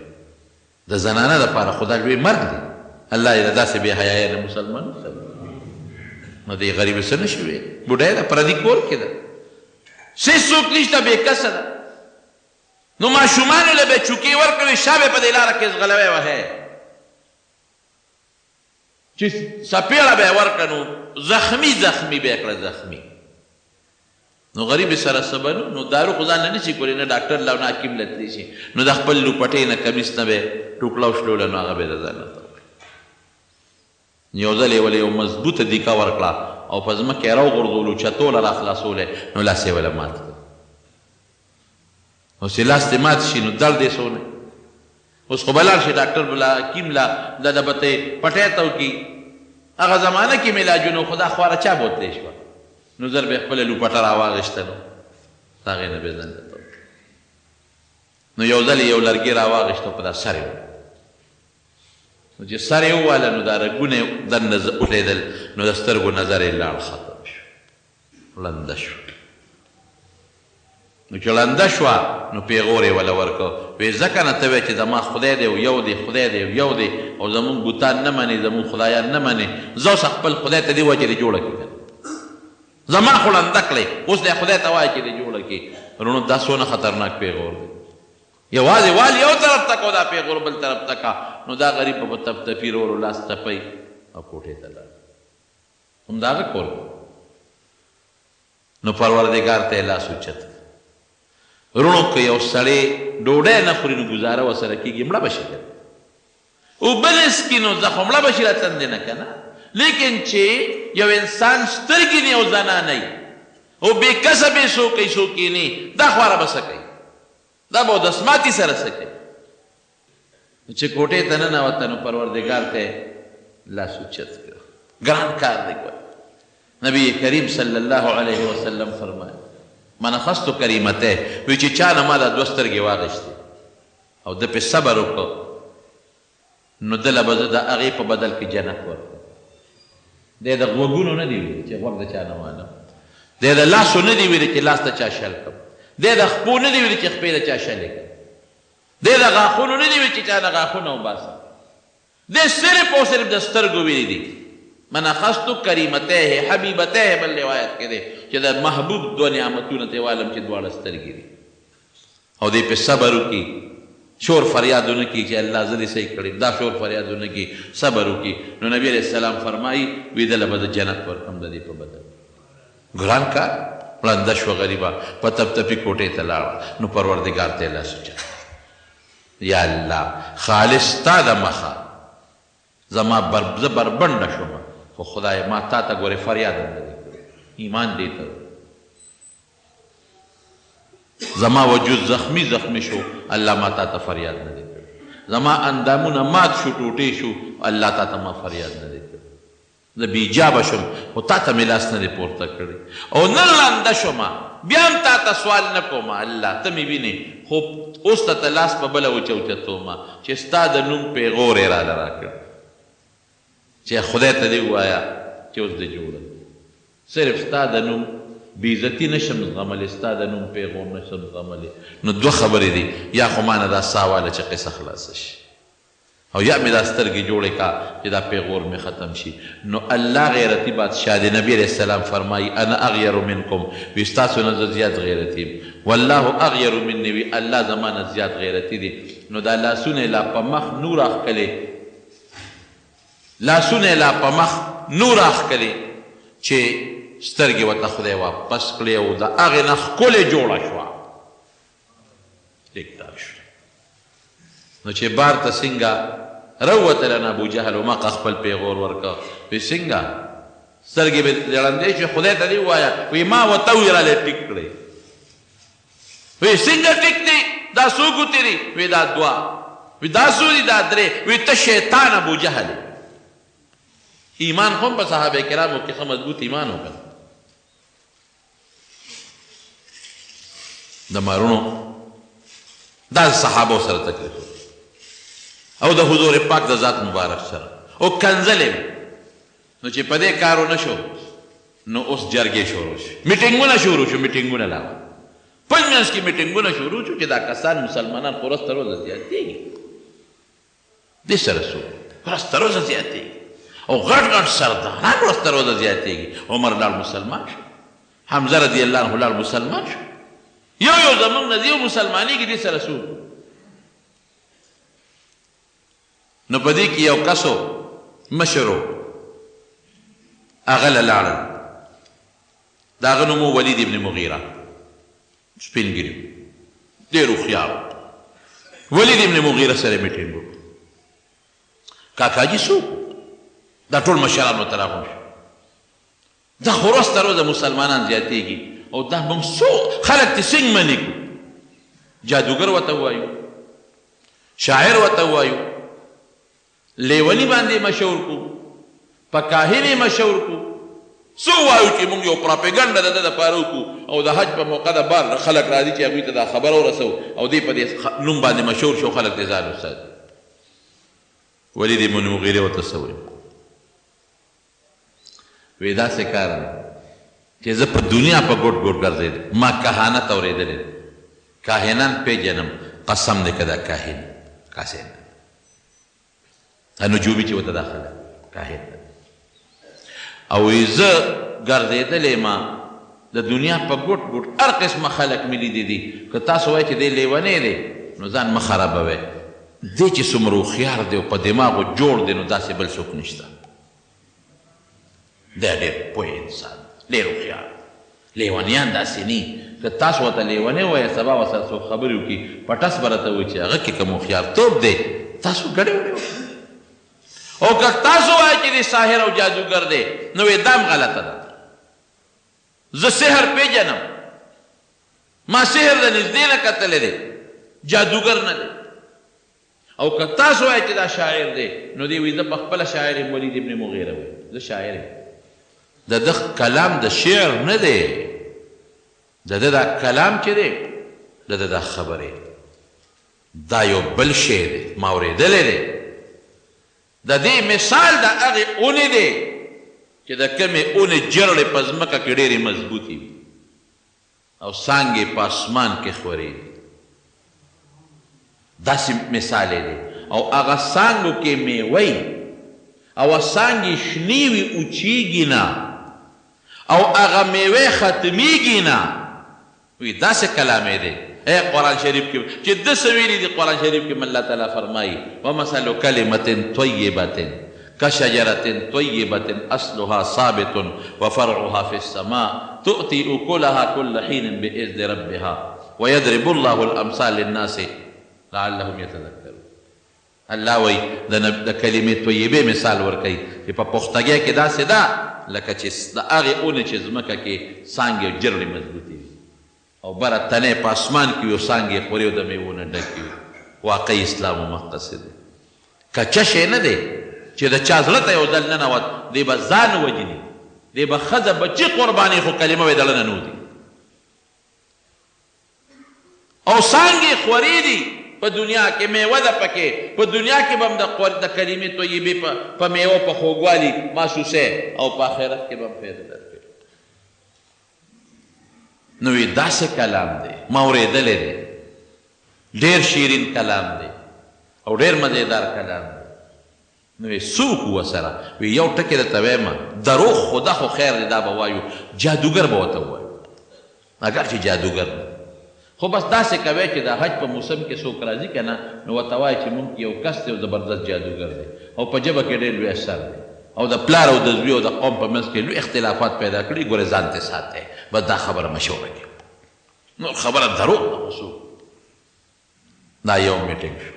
د زنانه دپاره خو دا لوی مرګ دی الله یې د داسې بې حیایۍ نه مسلمان نو دې غریبې څه نه شي ویلی بوډۍ ده پردي کور کې ده څوک نشته بې کسه ده نو ماشومانو له به چوکۍ ورکړې شا به په دې لاره کې ځغلوی وهی چې څپېړه به یې ورکړه نو زخمي به یې کړه زخمي نو غریب سره څه به نو دارو خو ځان نه نشي کولی نه ډاکټر له نه حکیم له تللی شي نو د خپل لوپټۍ نه کمیس نه به یې ټوکړه وشلوله نو هغه به یې د ځان نه یو ځل یې ولې یو مضبوطه دیکه ورکړه او په ځمکه یې راوغورځولو چتوله را خلاصولی نو لاس یې وله مات کړ اوس چې لاس دې مات شي نو درد یې څونه اوس خو به لاړ شي ډاکټر به له حکیم له د به ته یې پټی ته وکړي هغه زمانه کې علاجونه خو دا خواره چا بوتلی شوه نو زر به یې خپله لوپټه راواغېسته نو د هغې نه به یې ځان ته نو یو ځل یې یو لرګي راواغېسته په دا سر یې نو چې سر یې وواله نو دا رګونه یې دننه وټېدل نو د سترګو نظر یې لاړ ختم شو ړنده شو نو چې ړنده شوه نو پیغور یې وله ورکړ وی ځکه نه ته وایې چې زما خدای دی یو دی خدای دی یو دی او زمونږ بوتان نه منې زمونږ خدایان نه منې زه اوس خپل خدای ته دې وجې دې جوړه کړي زما خو ړنده کړې اوس دی خدای ته وایه چې دې جوړه کړي وروڼو دا څونه خطرناک پیغور دی یوازې وال یو طرف ته کو دا پیغور بل طرف ته کا نو دا غریب په تپتپي ورو لاس تپی او کوټې ته لاړ همدغه کور نو پروردګار ته یې لاس اوچت وروڼو که یو سړی ډوډۍ نه خوري نو ګزاره ورسره کېږي مړه به شي که اوبه نه څکي نو زه خو مړه به شي را تندې نه که نه لیکن چې یو انسان سترګې نه او زنانه وي او بې کسبې څوک کوي څوک یې نه دا خواره به څه کوي دا به دسماتي سره څه کوي چې کوټې ته ننوته نو پروردګار ته لاس اوچت کړ ګران کار دی ګوره نبی کریم صلی الله علیه وسلم فرمایي من اخذت کریمته وی چې چا نه ما دا دوه سترګې واغېستې او ده پې صبر وکړ نو دله به زه د هغې په بدل کې جنت ورکړم دی د غوږونو نه دي ویلي چې غوږ د چا نه وانم دی د لاسو نه دي ویلي چې لاس ته چا شل کړم دی د خپو نه دي ویلي چې خپې د چا شلې کړم دی د غاښونو نه دي ویلي چې چا نه غاښونه وباسم دی صرف او صرف د سترګو ویلي دي من اخذت کریمته حبیبته بل روایت کې دی چې د محبوب دوه نعمتونه ته والم چې دواړه سترګې دي او دی پې صبر وکړي شور فریادونه کړي چې الله زه دې صحیح کړم دا شور فریادونه کړي صبر وکړي نو نبي علیه السلام فرمایي وی دله به زه جنت ورکړم د دې په بدل ګران کار ړنده شوه غریبه په تپتپي کوټې ته لاړه نو پروردګار ته یې لاس اوچت یا الله خالص ستا د مخه زما زه بربنډه شوم خو خدای ما تا ته ګورې فریاد هم نه دی کړی ایمان دې ته زما وجود زخمی شو الله ما تا ته فریاد نه دی کړی زما اندامونه مات شو ټوټې شو الله تا ته ما فریاد نه دی کړی زه بیجابه شم خو تا ته مې لاس نه دی پورته کړی او نن ړنده شومه بیا هم تا ته سوال نه کوم الله ته مې وینې خو اوس ته لاس په بله وچوچتومه چې ستا د نوم پیغور یې راله راکړ چې خدای ته دې ووایه چې اوس دې جوړه صرف ستا د نوم بېعزتي نشم زغملی ستا د نوم پیغور نشم زغملی نو دوه خبرې دي یا خو ما نه دا سا واله چې قصه خلاصه شي او یا مې دا سترګې جوړې کا چې دا پیغور مې ختم شي نو الله غیرتي بادشاه دی نبی علیه السلام فرمایي انا اغیر منکم وی ستاسو نه زه زیات غیرتي یم والله اغیر مني وی الله زما نه زیات غیرتي دی نو دا لاسونه یې لا په مخ نور اخکلې لاسونه یې لا په مخ نور اخکلې چې سترګې ورته خدای واپس کړې او د هغې نه ښکلې جوړه شوه ټیکټاک شو نو چې بار ته څنګه راووتله نه ابوجهل و مقه خپل پیغور ورکړه وی څنګه سترګې به ړندې شوې خدای ته دې ووایه وی ما ورته وویل راله ټیک کړې وی څنګه ټیک دی دا څو ګوتې دي وی دا دوه وی دا څو دي دا درې وی ته شیطان ابوجهل ایمان خو په صحابه کرامو کې ښه مضبوط ایمان وکړ د مارونو دا صحابو سره تکلیف او د حضور پاک د ذات مبارک سره او کنځلې نو چې په دې کار ونه شو نو اوس جرګې شروع شو، میټینګونه شروع شو، میټینګونه لاړل په منځ کې میټینګونه شروع شو چې دا کسان مسلمانان خو ورځ تر ورځه زیاتېږي، دې سره څه ورځ تر ورځه زیاتېږي او غټ غټ سرداران ورځ تر ورځه زیاتېږي. عمر لاړ مسلمان شو، حمزه رضی الله عنه لاړ مسلمان شو، یو یو زمونږ نه یو مسلمانېږي، دې سره څه. نو په دې کې یو کسو مشر و، هغه له لاړل، د هغه نوم و ولید ابن مغیره، سپین ګیري ډېر هوښیار. ولید ابن مغیره سره میټینګ وکړو، کاکاجي څوک دا ټول مشران ورته راغونډ شو، دا خو ورځ تر ورځه مسلمانان زیاتېږي او دا موږ څو خلک دې څنګه منې کړو؟ جادوګر ورته ووایو، شاعر ورته ووایو، لیوني باندې مشهور کړو، په کاهن یې مشهور کړو، څه ووایو چې موږ یو پراپیګنډه د ده دپاره وکړو او د حج په موقع د بار خلک راځي چې هغوی ته دا خبره ورسوو او دی په دې نوم باندې مشهور شو، خلک دې ځان وساتي. ولید ابن مغیرې ورته څه وایي؟ وی داسې کار دی چې زه په دنیا په ګوټ ګوټ ګرځېدم، ما کهانت اورېدلی دی، کاهنان پیژنم، قسم دی که دا کاهن کاسین نجومي چې ورته دا خلک کاهن او وی زه ګرځېدلی ما د دنیا په ګوټ ګوټ هر قسمه خلک مې لیدي دي، که تاسو وایئ چې دی لیونی دی نو ځان مه خرابوئ، دی چې څومره هوښیار دی او په دماغو جوړ دی نو داسې بل څوک نشته، دی ډېر پوه انسان، ډېر هوښیار. لیونیان داسې ني، که تاسو ورته لیونی وایئ سبا ورسره څوک خبرې وکړي پټس به راته وایي چې هغه کې کوم هوښیارتوب دی تاسو ګډې وډې وکړئ، او که تاسو وایئ چې دی ساحر او جادوګر دی نو وی دام غلطه ده، زه سحر پیژنم، ما سحر د نږدې نه کتلی دی، جادوګر نه دی. او که تاسو وایئ چې دا شاعر دی نو دی وی زه په خپله شاعر یم، ولید ابن مغیره وایي زه شاعر یم. د ده کلام د شعر نه دی، د ده دا کلام چې دی د ده دا خبرې دا یو بل شی دی، ما اورېدلی دی. د دې مثال د هغې اونې دی چې د کمې اونې جرړې په ځمکه کې ډېرې مضبوطې وي او څانګې په اسمان کې خورېږي، داسې مثال دی. او هغه څانګو کې میوه او څانګې شنې وي اوچېږي نه او هغه میوې ختمیږي نه، وی داسې کلام دی. اے قرآن شریف کې چې ده څه ویلي دي، قرآن شریف کې الله تعالی فرمایي ومثل کلمة طیبة کشجرة طیبة اصلها ثابت وفرعها في السماء تؤتي أكلها كل حين بإذن ربها ويضرب الله الأمثال للناس لعلهم يتذكرون. الله وایي د کلمې طیبې مثال ورکوي چې په پختګۍ کې داسې ده لکه چې د هغې اونې چې ځمکه کې څانګې او جرړې مضبوطې وي او بره تنې په اسمان کې یو څانګې خورې او د میوو نه ډکې وي. واقعي اسلام مقصد دی، کچه شی نه دی چې د چا زړه ته یو ځل ننوت دی به ځان وجني، دی به ښځه بچي قرباني، خو کلمه به دله نه نوځي. او څانګې خورې دي په دنیا کې، میوه ده پکې، په دنیا کې به هم د کلمې طیبې په میوه په خوږوالي محسوسې او په آخرت کې به هم فایده درکوي. نو وی داسې کلام دی، ما اورېدلی دی، ډېر شیرین کلام دی او ډېر مزېدار کلام دی. نو وی څه وکړو ورسره؟ وی یو ټکې درته ویمه، دروغ خدا خو خیر دی دا به وایو، جادوګر به ورته ووایو اگر چې جادوګر نه، خو بس داسې کوئ چې د حج په موسم کې څوک راځي که نه نو ورته وایي چې مونږ یو کس دی او زبردست جادوګر دی او په ژبه کې ډېر لوی اثر دی او د پلار او د زوی او د قوم په منځ کې لوی اختلافات پیدا کړي، ګورې ځان ته ساتئ، بس دا خبره مشهوره کړي، نور خبره دروغ ده. خو دا یو میټینګ شو.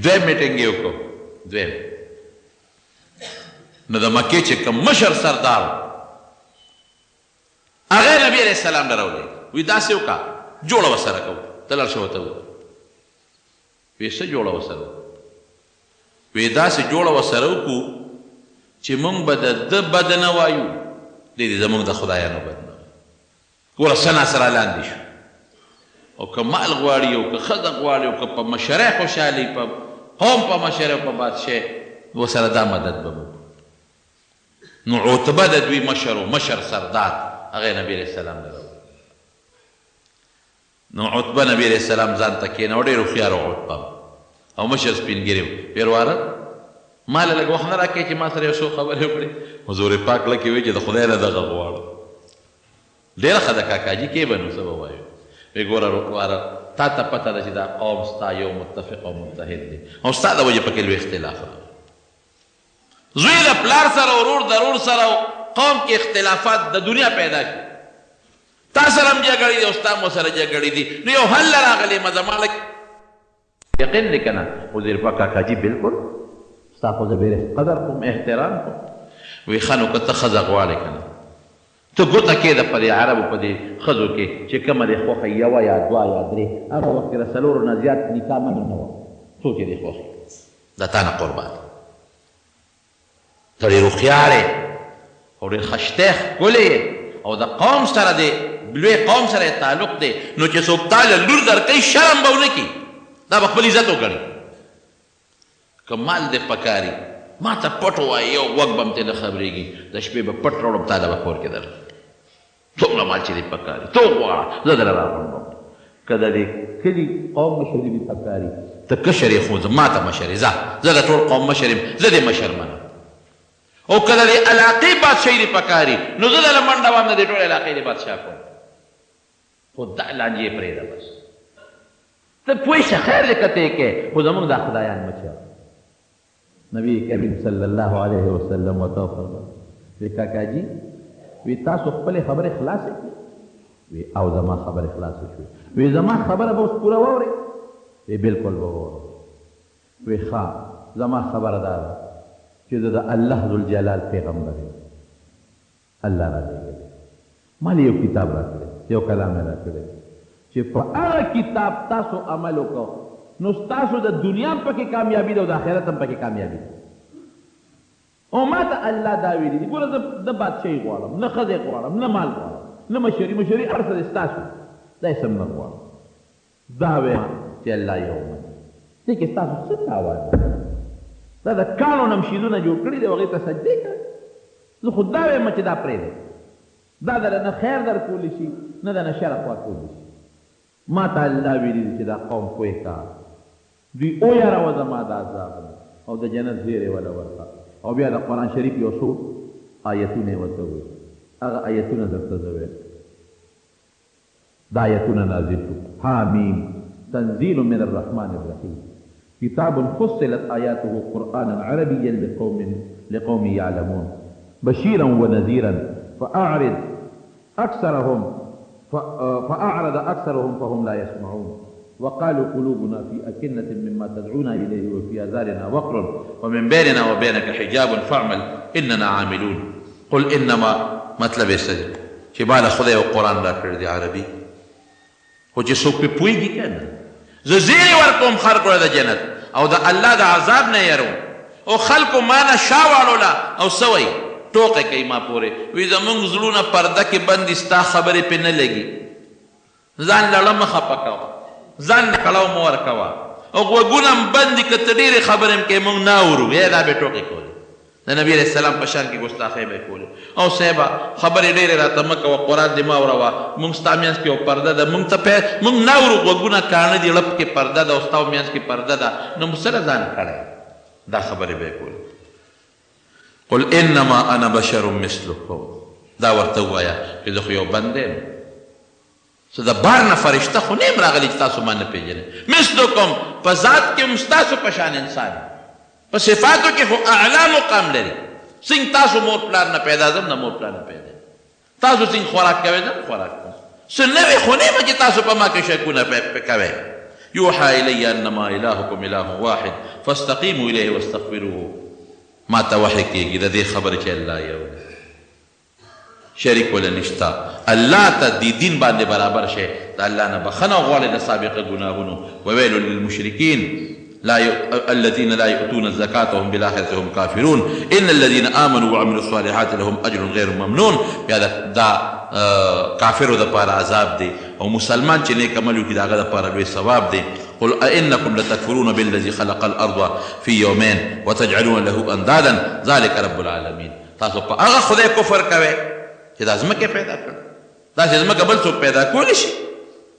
دویم میټینګ یې وکړو، دویم نو د مکې چې کوم مشر سردار هغه نبي علیه السلام له راولېږي، وی داسې وکړه جوړه ورسره کوو، ته لاړ شه ورته ووایه. وی څه جوړه ورسره وکړو؟ وی داسې جوړه ورسره وکړو چې مونږ به د ده بد نه وایو، دی دې زمونږ د خدایانو بد نه وایو. ګوره څه ناسره لاندې شو، او که مال غواړي او که ښځه غواړي او که په مشرۍ خوشحالي، په قوم په مشرۍ او په بادشاه ورسره دا مدد به وکړو. نو عتبه د دوی مشر و مشر سردار هغه نبی علیه السلام له نو عتبه نبی علیه السلام ځان ته کېناو ډېر هوښیار و عتبه او مشر سپین ګیری و ویل واره ما له لږ وخت نه راکړې چې ما سره یو څو خبرې وکړې حضور پاک لکې وایي چې د خدای نه دغه غواړم ډېره ښه ده کاکاجي کې به نو څه به وایو وی ګوره واره تا ته پته ده چې دا قوم ستا یو متفق او متحد دی او ستا د وجې پکې لوی اختلاف زوی د پلار سره ورور د ورور سره قوم کې اختلافات د دنیا پیدا شي تا سره هم جګړې دي او ستا مو سره جګړې دي نو یو حل راغلی مزما لک یقین دی که نه وزیر پاک کاکاجي بلکل ستا خو زه ډېر قدر کوم احترام کوم وی ښه نو که ته ښځه غواړې که نه ته ګوته کېده په دې عربو په دې ښځو کې چې کومه دې خوښه یوه یا دوه یا درې هغه وخت کې د څلورو نه زیات نکاح منع نه وه څو چې دې خوښې د تا نه قربان ته ډېر هوښیار یې او ډېر ښشتی ښکلی یې او د قوم سره د لوی قوم سره یې تعلق دی نو چې څوک تا له لور درکوي شرم به ونه کړي دا به خپل عزت وګڼي که مال دې پکاري ما ته پټ ووایي یو غوږ به م ترې نه خبرېږي د شپې به پټ راوړم تا له به کور کې درکړم څومره مال چې دې پکاري ته وغواړه زه دله راغونډوم که د دې کلي قوم مشر دې پکاري ته کشر یې خو ما ته مشر یې ځه زه د ټول قوم مشر یم زه دې مشر منم او که د دې علاقې بادشاهي دې پکاري نو زه دله منډه وام د دې ټول علاقې دې بادشاه کوم خو دا لانجې یې پرېږده بس ته پوه شه خیر دې که ته یې کوې خو زمونږ دا خدایان مچه نبی کریم صلی الله علیه وسلم ورته وفرمایل وی کاکاجي وی تاسو خپلې خبرې خلاصې کړې وی او زما خبرې خلاصې شوې وی زما خبره به اوس پوره واورئ وی بلکل به واورم وی ښه زما خبره دا ده چې زه د الله ذوالجلال پیغمبر یم الله رالیږلی ما یو کتاب راکړی یو کلام یې راکړی چې په هغه کتاب تاسو عمل وکړو نو ستاسو د دنیا هم پکې کامیابي ده او د آخرت هم پکې کامیابي ده او ما ته الله دا ویلي دي ګوره زه د بادشاهي غواړم نه ښځې غواړم نه مال غواړم نه مشري مشري هر څه د ستاسو دا یې سم نه غواړم دا وایم چې الله یو مني دې کې ستاسو څه تاوان دی دا د کاڼو نه مشیدونه جوړ کړي دي او هغې ته سجدې کوي زه خو دا وایم چې دا پرېږدئ دا دله نه خیر در کولی شي نه د نه شر خوا کولی شي ما ته الله ویلي دي چې دا قوم پوه کا دوی ویاروه زما د عذاب او د جنت زیری وله ورکړه او بیا د قرآن شریف یو څو آیتونه یې ورته وویل هغه آیتونه درته زه ویل دا آیتونه نازل شو حامیم تنزیل من الرحمن الرحیم کتاب فصلت آیاته قرآنا عربیا لقوم یعلمون بشیرا ونذیرا فأعرض أكثرهم فهم لا يسمعون وقالوا قلوبنا في أكنة مما تدعونا إليه وفي آذاننا وقر ومن بيننا وبينك حجاب فاعمل إننا عاملون قل إنما مطلب السجن چې بالا خدای او قرآن را کړی دی عربي خو چې څوک پې پوهېږي که نه زه زیرې ورکوم خلکو له د جنت او د الله د عذاب نه یروم او خلکو ما نه شا واړوله او څه وایي ټوقې کوي ما پورې وی زمونږ زړونه پرده کې بند دي ستا خبرې پې نه لګي ځان لړه مه خفه کوه ځان نه کړاو مه ورکوه او غوږونه هم بند دي که ته ډېرې خبرې هم کوې مونږ نه اورو یا دا به ټوقې کولې د نبي علیه السلام په شان کې ګستاخۍ به یې کولې او صاحبه خبرې ډېرې راته مه کوه قرآن دې مه اوروه مونږ ستا منځ کې یو پرده ده مونږ نه اورو غوږونه کاڼه دي لپ کې پرده ده او ستا منځ کې پرده ده نو موږ سره ځان کړی دا خبرې به یې کولې قل انما انا بشر مثلكم دا ورته ووایه چې زه خو یو بنده یم څه د بار نه فرشته خو نه یم راغلی چې تاسو ما نه پېژنئ مثلکم په ذات کې هم ستاسو په شان انسان په صفاتو کې خو اعلی مقام لري څنګه تاسو مور پلار نه پیدا زم نه مور پلار نه پیدا تاسو څنګه خوراک کوئ زم خوراک کوم څه نوې خو نه یم چې تاسو په ما کې شکونه کوئ یوحى الی انما الهکم اله واحد فاستقیموا الیه واستغفروه ما ته وحی کېږي د دې خبرې چې الله یو شریک ولا نشتا الله ته دې دین باندې برابر شي د الله نه بخښنه غواړي د سابقه ګناهونو وویل للمشرکین الذين لا يؤتون الزكاة وهم بالآخرة هم كافرون إن الذين آمنوا وعملوا الصالحات لهم أجر غير ممنون دا کافرو د پاره عذاب دی او مسلمان چې نیک عمل وکړي د هغه د پاره لوی ثواب دی قل أئنكم لتكفرون بالذي خلق الأرض في يومين وتجعلون له أندادا ذلك رب العالمين تاسو په هغه خدای کفر کوئ چې دا ځمکې پیدا کړ داسې ځمکه بل څوک پیدا کولی شي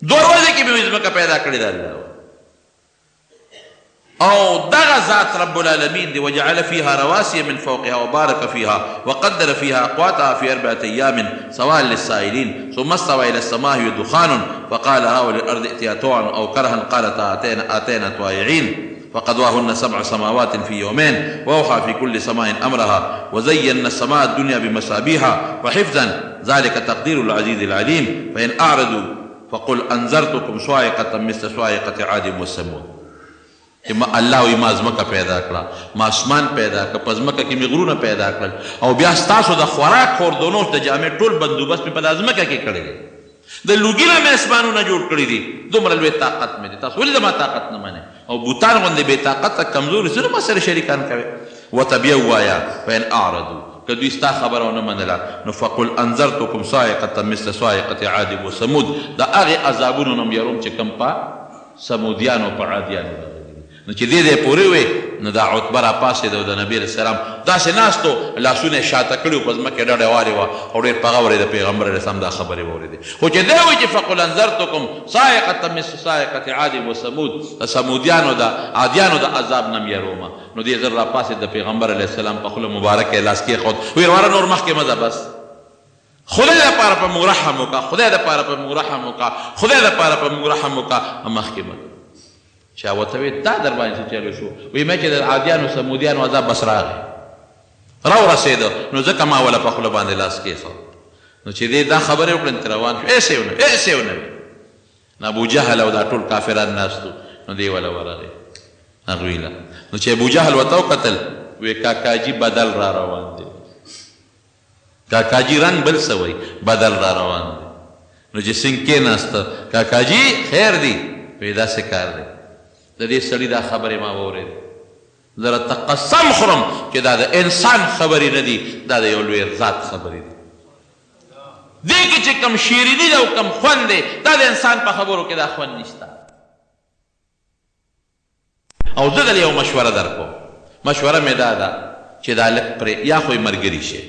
2 ورځې کې به مې ځمکه پیدا کړې ده الله او دغه ذات رب العالمین دی وجعل فيها رواسي من فوقها وبارك فيها وقدر فيها أقواتها في 4 أيام سواء للسائلين ثم استوى إلى السماء ودخان فقال هؤلاء الأرض ائتيا طوعا أو كرها قالت آتينا طائعين فقضاهن 7 سماوات في يومين وأوحى في كل سماء أمرها وزينا السماء الدنيا بمصابيح وحفظا ذلك تقدير العزيز العليم فإن أعرضوا فقل أنذرتكم صاعقة مثل صاعقة عاد وثمود الله ما ځمکه پیدا کړه ما اسمان پیدا کړه په ځمکه کې مې غرونه پیدا کړل او بیا ستاسو د خوراک خوردونو د جامې ټول بندوبست مې په دا ځمکه کې کړی دی د لوګي نه مې اسمانونه جوړ کړي دي دومره لوی طاقت مې دی تاسو ولې زما طاقت نه منئ او بوتان غوندې بې طاقته کمزوري څه ما سره شریکان کوي ورته بیا ووایه فإن أعرضوا که دوی ستا خبره ونه منله نو فقل انذرتکم صاعقة مثل صاعقة عاد وثمود د هغې عذابونو نه م یروم چې کوم په سمودیانو په عادیانو نو چې دې دې پورې وې نو دا عتبه راپاڅېده او د نبي علیه السلام داسې ناست و لاسونه یې شاته کړي وو په ځمکه ډډې والې وه او ډېر په غور یې د پیغمبر علیه السلام دا خبرې واورېدې خو چې دی وایي چې فقل انذرتکم صاعقة مثل صاعقة عاد وثمود د سمودیانو د عادیانو د عذاب نه م یرومه نو دې ژر راپاڅېد د پیغمبر علیه السلام په خوله مبارکه یې لاس کېښود ویې واره نور مخکې مه ځه بس خدای دپاره په موږ رحم وکړه خدای دپاره په موږ رحم وکړه خدای دپاره په موږ رحم وکړه مخکې مه چا ورته وی دا در باندې څه چلو شو وایي مې چې د عادیانو سمودیانو عذاب بس راغی راورسېده نو ځکه ما وله په خوله باندې لاس کېښود نو چې دې دا خبرې وکړې نو روان شو ایسې ونه وي نو ابوجهل او دا ټول کافران ناستو نو دې وله ورغی هغوی له نو چې ابوجهل ورته وکتل وی کاکاجي بدل را روان دی کاکاجي رنګ بل څه وایي بدل را روان دی نو چې څنګه کېناسته کاکاجي خیر دی وی داسې کار دی د دې سړي دا خبرې ما واورېدې زه راته قسم خورم چې دا د انسان خبرې نه دي دا د یو لوی ذات خبرې دي دې کې چې کم شیریني ده او کم خوند دی دا د انسان په خبرو کې دا خوند نشته او زه دلې یو مشوره درکوم مشوره مې دا ده چې دا لږ پرې یا خو یې ملګري شي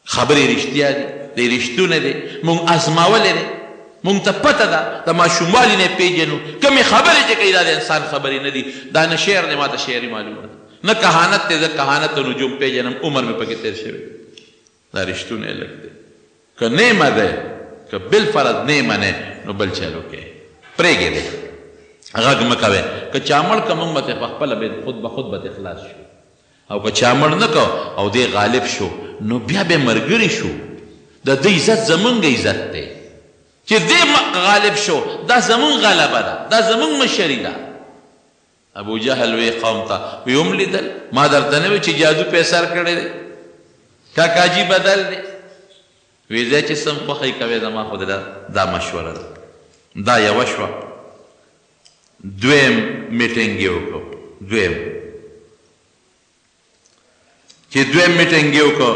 خبرې رښتیا دي دی رښتونه دي مونږ ازماولې دی مونږ ته پته ده د ماشوموالي نه پېژنو کومې خبرې چې کوي دا د انسان خبرې نه دي دا نه شعر دی ما ته شعري معلومه ده نه کهانت دی زه کهانت د نجوم پېژنم عمر مې پکې تېر شوی دا رښتونه یې لږ دی که نیمه دی که بالفرض نیمه نه نو بل چلو کې پرېږې دی غږ مه کوئ که چا مړ که مونږ به ترې په خپله خود به خود به خلاص شو او که چا مړ نه کو او دی غالب شو نو بیا به ملګري شو د ده عزت زمونږ عزت دی چې دې غالب شو دا زمون غلبه ده دا زمون مشري ده ابو جهل وی قوم ته وی هم لیدل ما درته نه وی چې جادو په سر کړی دی کاکاجي بدل دی وی زه چې سم خوښی کوې زما خو دا مشوره ده دا یوه شوه دویم میټینګ یې وکړو چې دویم میټینګ یې وکړو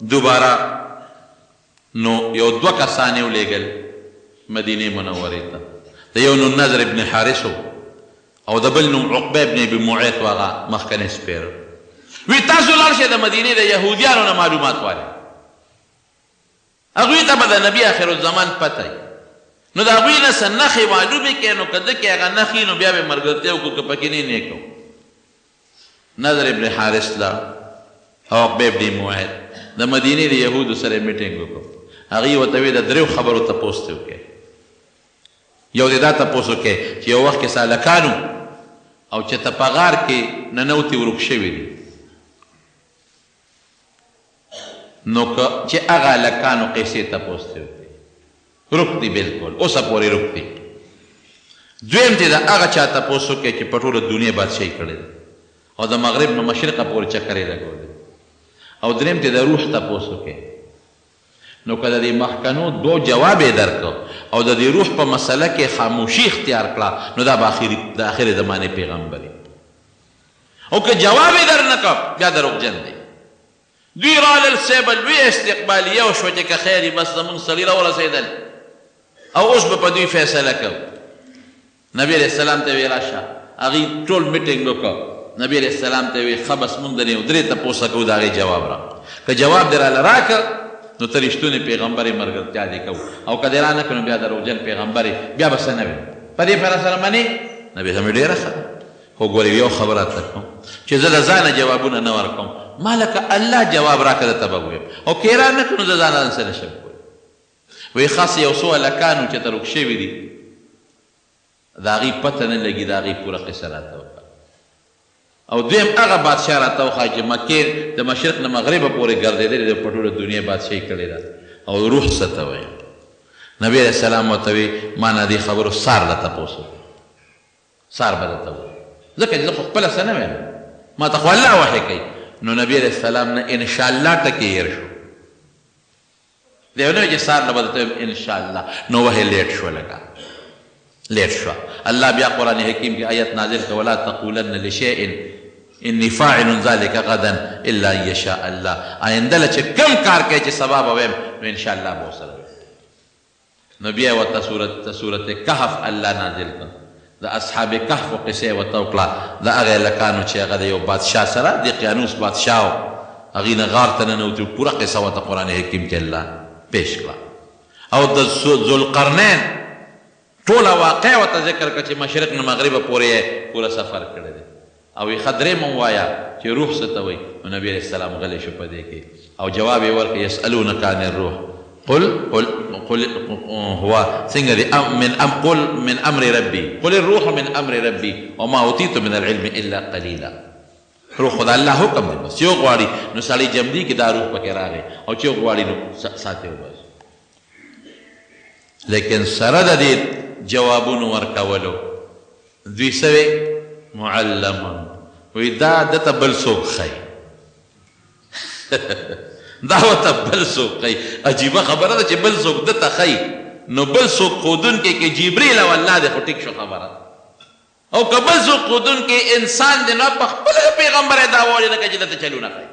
دوباره نو یو 2 کسان یې ولېږل مدینه منورې ته د یو نوم نضر ابن حارث او د بل نوم عقبه ابن ابي معيط هغه مخکنی سپیر وی تاسو لاړ شئ د مدینې د یهودیانو نه معلومات واخلئ هغوی ته به د نبي آخر الزمان پته نو د هغوی نه څه نښې معلومې کړئ نو که ده کې هغه نښې نو بیا به یې ملګرتیا وکړو که پکې نه یې کوو نضر ابن حارث لاړ او عقبه ابن معيط د مدینې د یهودو سره میټینګ وکړو هغوی ورته ویې د 3 خبرو تپوس ته وکړئ یو دې دا تپوس وکړئ چې یو وخت کې سالکانو او چې ته په غار کې ننوتې ورک شوي دي نو که چې هغه هلکانو قیسې تپوس ته وکړئ رک دي بلکل اوسه پورې رک دي دویم چې د هغه چا تپوس وکړئ چې په ټوله دنیا بادشاهي کړې ده او د مغرب نه مشرقه پورې چکر یې لګولی او دریم ته د روح تپوس وکړئ نو که د دې مخکنو 2 جواب یې درکړو او د دې روح په مسله کې خاموشي اختیار کړه نو دا به د آخرې زمانې پیغمبر او که جواب یې در نه کړ بیا دروغجن دی دوی رالل صیب لوی استقبالیه وشوه چې که خیر بس زمونږ سړي راورسېدل او اوس به په دوی فیصله کوو نبي علیه السلام ته ویې راشه هغوی ټول میټینګ وکړه نبی علیہ السلام ته وی خبس مونږ د نه درې تپوسه کوو د هغې جواب را که جواب دې راله راکړه نو ته رښتونی پیغمبر یې ملګرتیا دې کوو او که دې را نه کړو بیا دروغجن پیغمبر یې بیا به څه نه وي په دې په راسره منې نبي ته مې ډېره ښه ده خو ګورې یو خبره ته کوم چې زه د ځانه جوابونه نه ورکوم ما لکه الله جواب راکړه درته به ویم او که یې را نه کړو نو زه ځانه څه نشم کولی وایي خاص یو څو هلکانو چې ترک شوي دي د هغې پته نه لګي د هغې پوره قصه راته وکړه او دویم هغه بادشاه راته وښایه چې مکې د مشرق نه مغربه پورې ګرځېدلې ده په ټوله دنیا بادشاهي کړې ده او روح څه ته وایي نبي علیه السلام ورته وایي ما نه دې خبرو سار له تپوس سار به درته وایي ځکه چې زه خو خپله څه نه وایم ما ته خو الله وحی کوي نو نبي علیه السلام نه انشاءالله ټکې هېر شو دی ونه وایي چې سار نه به درته وایم انشاءالله نو وحی لیټ شو لږه لیټ شوه الله بیا قرآن حکیم کې آیت نازل کړه ولا تقولن لشیء انی فاعل ذلک غدا الا ان یشاء الله آینده له چې کم کار کوي چې سبا به ویم نو انشاءالله به ورسره ویم نو بیا ورته صورت کهف الله نازل کړه د اصحاب کهف قصې یې ورته وکړه د هغې هلکانو چې هغه د یو بادشاه سره د قیانوس بادشاه و هغې نه غار ته ننوتي پوره قصه ورته قرآن حکیم کې الله پیش کړه او د ذوالقرنین ټوله واقع ورته ذکر کړه چې مشرق نه مغربه پورې یې پوره سفر کړی دی او یې ښه درېیمه ووایه چې روح څه ته وایي نو نبي علیه السلام غلی شو په دې کې او جواب یې ورکړه یسألونک عن الروح قل هو څنګه دی قل من امر ربي قل الروح من امر ربي وما اوتیت من العلم الا قلیلا روح خدا الله حکم دی بس یو غواړي نو سړی جمدي کې دا روح پکې راغی او چې یو غواړي نو ساتي وباسي لیکن سره د دې جوابونو ورکولو دوی څه معلم وی دا دته بل څوک ښایي دا ورته بل څوک ښایي عجیبه خبره ده چې بل څوک دته ښایي نو بل څوک ښودونکی کې جبریل او الله دی خو ټیک شو خبره او که بل څوک ښودونکی انسان دی نو په خپله پیغمبر یې دا ووایي نه کوي چې دته چلونه ښایي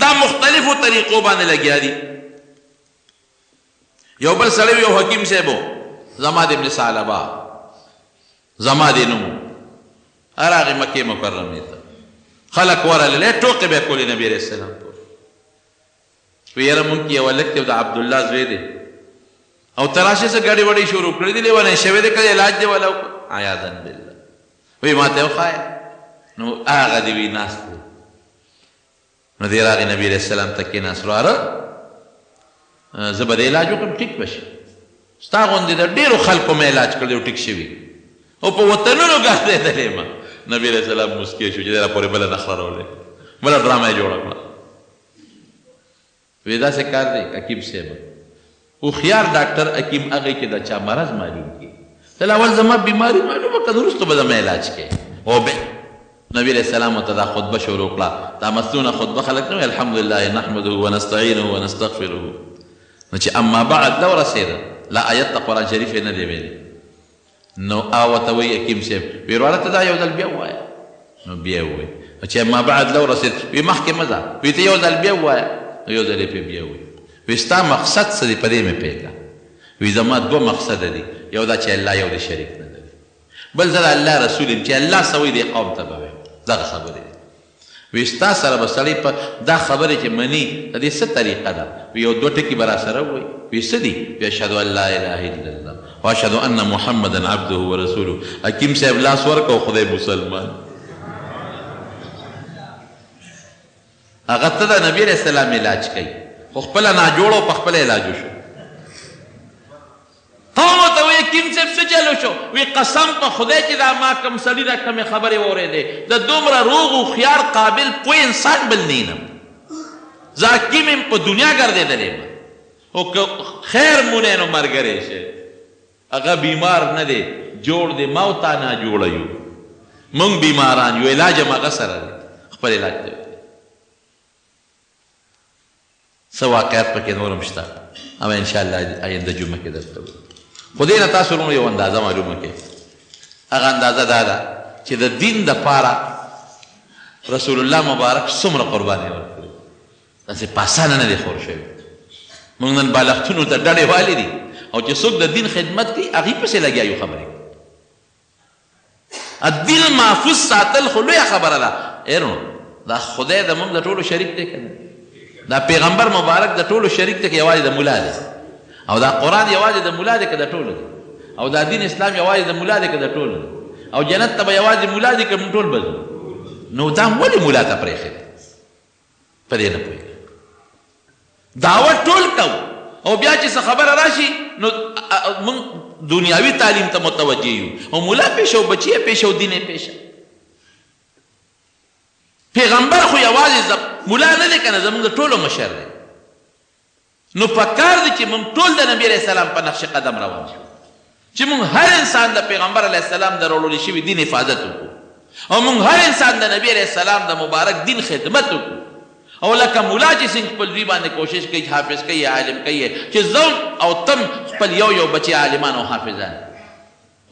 دا مختلفو طریقو باندې لګیا دي یو بل سړی یو حکیم صاحب و زماد ابن ثعلبه زماد یې نوم راغی مکې مکرمې ته خلک ورغلل ټوکې به یې کولې نبي علیه السلام وی یاره مونږ کې یو هلک دی د عبدالله زوی دی او تراشې څه ګډې وډې شروع کړې دي لیونی شوی دی که علاج دی ولا وکړه عیاذا بالله وی ما ته وښایه نو هغه دې وي ناست دی نو دی راغی نبي علیه السلام ته کېناست ورواره زه به د علاج وکړم ټیک به شي ستا غوندې د ډېرو خلکو مې علاج کړی او ټیک شوي او په وطنونو ګرځېدلی یم نبي علیه السلام مسکې شو چې دی را پورې بله نخره راولې بله ډرامه یې جوړه کړه وی داسې کار دی حکیم صاحب هوښیار ډاکټر حکیم هغې کې د چا مرض معلوم کړي تل اول زما بیماري معلومه کړه وروسته به زما علاج کوې او نبی علیہ السلام ته دا خطبه شروع کړه دا مستونه خطبه خلک نه وایي الحمدلله نحمده ونستعینه ونستغفره نو چې اما بعد لو رسېده لا آیت د قرآن شریف یې نه دی ویلی نو ورته وایي حکیم صاحب وی ورواره ته دا یو ځل بیا ووایه نو بیا یې ووایي چې اما بعد لو رسېد وی مخکې مه ځه وی ته یو ځل بیا ووایه نو یو ځل یې پرې بیا ووایي وی ستا مقصد څه دی په دې مې پوهېږه وی زما دوه مقصده دي یو دا چې الله یو د شریک نه لري بل زه د الله رسول یم چې الله څه وایي دې قوم ته به وایم دغه خبرې دي وی ستا سره به سړی په دا خبرې چې مني د دې څه طریقه ده وی یو دوه ټکي به راسره ووایي وی څه دي وی اشهد ان لا اله الا الله واشهد ان محمدا عبده ورسوله حکیم صاحب لاس ورکړه خدای مسلمان هغه ته د نبي علیه السلام علاج کوي خو خپله ناجوړه په خپله علاج وشو ته ورته وایي حکیم صاحب څه چلو شو وی قسم په خدای چې دا ما کوم سړي دا کمې خبرې واورېدې د دومره روغ هوښیار قابل پوه انسان بل نه ینم زه حکیم یم په دنیا ګرځېدلی یم او که خیر مونی نو ملګری شي هغه بیمار نه دی جوړ دی ما او تا ناجوړه یو موږ بیماران یو علاج هم هغه سره دی خپل علاج دی څه واقعات پکې نور هم شته اما انشاءالله آینده جمعه کې درته وایو خو دې نه تاسو ورونو یو اندازه معلومه کړئ هغه اندازه دا ده چې د دین دپاره رسول الله مبارک څومره قربانۍ ورکړي داسې په اسانه نه دی خور شوي موږ نن بالښتونو ته ډډې والې دي او چې څوک د دین خدمت کوي هغې پسې لګیا یو خبرې الدین محفوظ ساتل خو لویه خبره ده ایرنو دا خدای د موږ د ټولو شریک دی که نه دا پیغمبر مبارک د ټولو شریک دی که یوازې د ملا دی او دا قرآن یوازې د ملا دی که د ټولو دی او دا دین اسلام یوازې د ملا دی که د ټولو دی او جنت ته به یوازې ملا دی که موږ ټول به ځو نو دا ولې ملا ته پرېښی دی په دې نه پوهېږم دعوت ټول کوو او بیا چې څه خبره راشي نو موږ دنیاوي تعلیم ته متوجه یو او ملا پیشه او بچی پیشه او دین پیشه پیغمبر خو یوازې ملا نه دی که نه زموږ د ټولو مشر دی نو پکار دی چې موږ ټول د نبي علیه السلام په نقش قدم روان شو چې موږ هر انسان د پیغمبر علیه السلام د راوړل شوي دین حفاظت وکړو او موږ هر انسان د نبي علیه السلام د مبارک دین خدمت وکړو او لکه ملا چې څنګه خپل دوی باندې کوشش کوي حافظ کوي عالم کوي چې زوم او تم خپل یو بچي عالمان او حافظان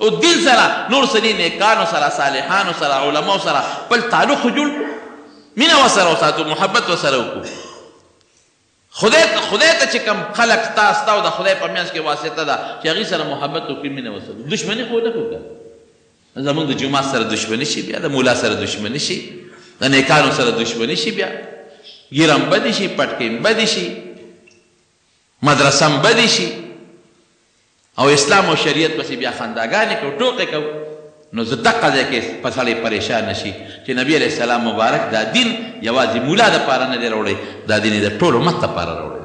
او دین سره نور سړي نیکانو سره صالحانو سره علماو سره خپل تعلق جوړ مینه ورسره وساتو محبت ورسره وکړو خدای ته چې کوم خلق ستا او د خدای په منځ کې واسطه ده چې هغې سره محبت وکړي مینه ورسره دشمني خو نه کوو زموږ د جومات سره دشمني شي بیا د مولا سره دشمني شي د نیکانو سره دشمني شي بیا ګیرم بدی شي پټکیم بدی شي مدرسم بدی شي او اسلام او شریعت پسې بیا خنداګانې کوو ټوقې کوو نو زه دقه ځای کې په سړی پریشان نه شي چې نبي علیه السلام مبارک دا دین یوازې مولا دپاره نه دی راوړی دا دین یې د ټول امت دپاره راوړی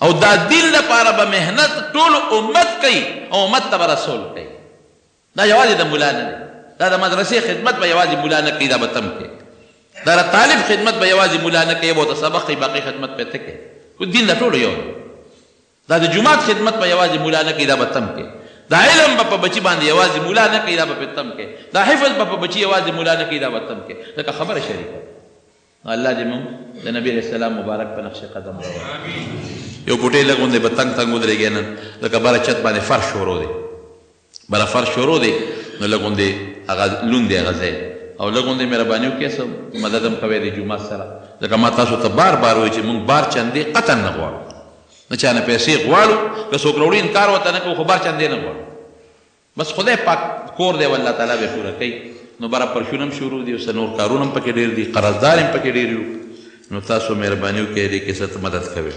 او دا دین دپاره به محنت ټول امت کوي او امت ته به رسول کوي دا یوازې د مولا نه دی دا د مدرسې خدمت به یوازې مولا نه کوي دا به تم کوي دا طالب خدمت به یوازې مولا نه کوي به ورته سبق کوي باقي خدمت به ته کوي دین د ټولو یو دی دا د جومات خدمت به یوازې مولا نه کوي دا به تم کوي دا علم به په بچي باندې یوازې مولا نه کوي دا به تم کوي دا حفظ به په بچي یوازې مولا نه کوي دا به تم کوي ځکه خبره شریکه الله دې موږ د نبي علیه السلام مبارک په نقش قدم راوړي یو بوټی لږ غوندې به تنګ ودرېږي نن لکه بره چت باندې فرش شروع دی بره فرش شروع دی نو لږ غوندې هغه لوند دی هغه ځای او لږ غوندې مهرباني وکړئ څه مدد هم کوئ د جومات سره ځکه ما تاسو ته بار بار وایي چې موږ بار چندې قطعا نه غواړو نه چا نه پیسې غواړو که څوک راوړي انکار ورته نه کوو خو بار چندې نه غواړو بس خدای پاک کور دی والله تعالی به پوره کوي نو بره پرشون هم شروع دي او څه نور کارونه هم پکې ډېر دي قرضدار هم پکې ډېر یو نو تاسو مهرباني وکړئ دې کې څه مدد کوئ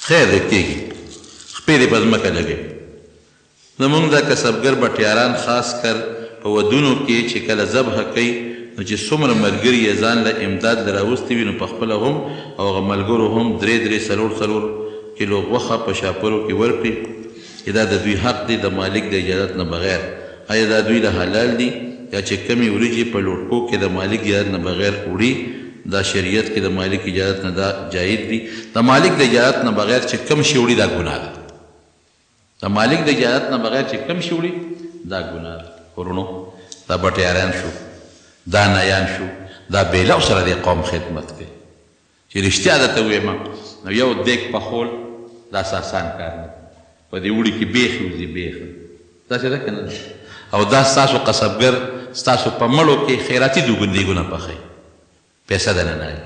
خیر دی کېږي خپې دې په ځمکه لګوي زمونږ دا کسبګر بټیاران خاص کر په ودونو کې چې کله ذبح کوي نو چې څومره ملګري یې ځان له امداد له راوستي وي نو پخپله هم او هغه ملګرو هم 3 4 کیلو غوښه په شاپرو کې ورکړي چې دا د دوی حق دی د مالک د اجازت نه بغیر آیا دا دوی له حلال دي یا چې کمې وریجې په لوټکو کې د مالک اجازت نه بغیر وړي دا شریعت کې د مالک اجازت نه دا جایز دي د مالک د اجازت نه بغیر چې کم شي وړي دا ګناه ده د مالک د اجازت نه بغیر چې کم شي وړي دا ګناه ده ورونو دا بټیاران شو دا نیان شو دا بیلو سره د قوم خدمت کوي چې رښتیا درته ووایم نو یو دیګ پخول دا آسان کار نه په دې وړي کې بیخ وځي بیخ داسې ده که نه او دا ستاسو قصبګر ستاسو په مړو کې خیراتي دیګونه پخوي پیسه ده نه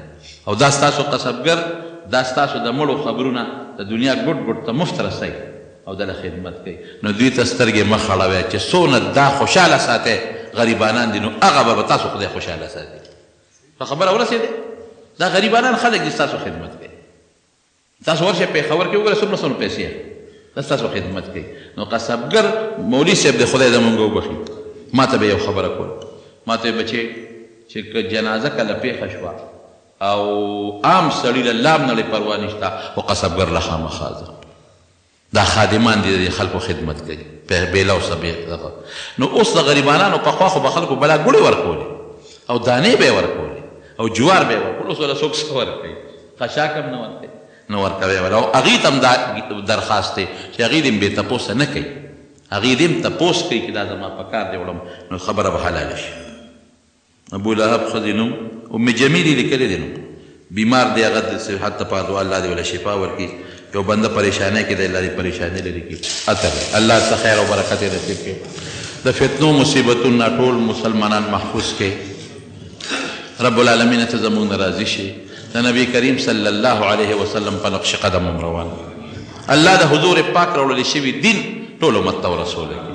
او دا ستاسو قصبګر دا ستاسو د مړو خبرونه د دنیا ګډ ته مفت رسوي او دله خدمت کوي نو دوی ته سترګې مه خړوئ چې څونه دا خوشحاله ساتئ غریبانان دي نو هغه به تاسو خدای خوشحاله ساتي په خبره ورسېدې دا غریبانان خلک دي ستاسو خدمت کوي تاسو ورشئ پېښور کې وګورئ څومره پیسې دا ستاسو خدمت کوي نو قصبګر مولوي صاحب د خدای زمونږ وبخي ما ته به یو خبره کوله ما ته بچې چې جنازه کله پیښه شوه او عام سړي له لام نه پروا نشته خو قصبګر له خامخا ده دا خادمان دي د خلکو خدمت کوي بیله او صبیح دغه نو اوس د غریبانانو پخوا خو به خلکو بلا ګوړې ورکولې او دانې به یې ورکولې او جوار به یې ورکول اوس ولا څوک څه ورکوي خشاک هم نه ورکوي نه ورکوي ولا او هغې ته هم دا درخواست دی چې هغې دې هم بې تپوسه نه کوي هغې دې هم تپوس کوي چې دا زما په کار دی وړم نو خبره به حلاله شي ابولهب ښځې نوم ام جمیل یې لیکلی دی نو بیمار دی هغه د صحت دپاره دعا الله دې وله شفا ورکړي یو بنده پریشانی کې دی الله دې پریشاني لرې کړي اتر الله څه خیر او برکت یې نصیب کړي د فتنو مصیبتونو نه ټول مسلمانان محفوظ کړي رب العالمین ته زموږ نه راضي شي د نبي کریم صلی الله علیه وسلم په نقش قدم روان الله د حضور پاک راوړل شوي دین ټول امت ته ورسولی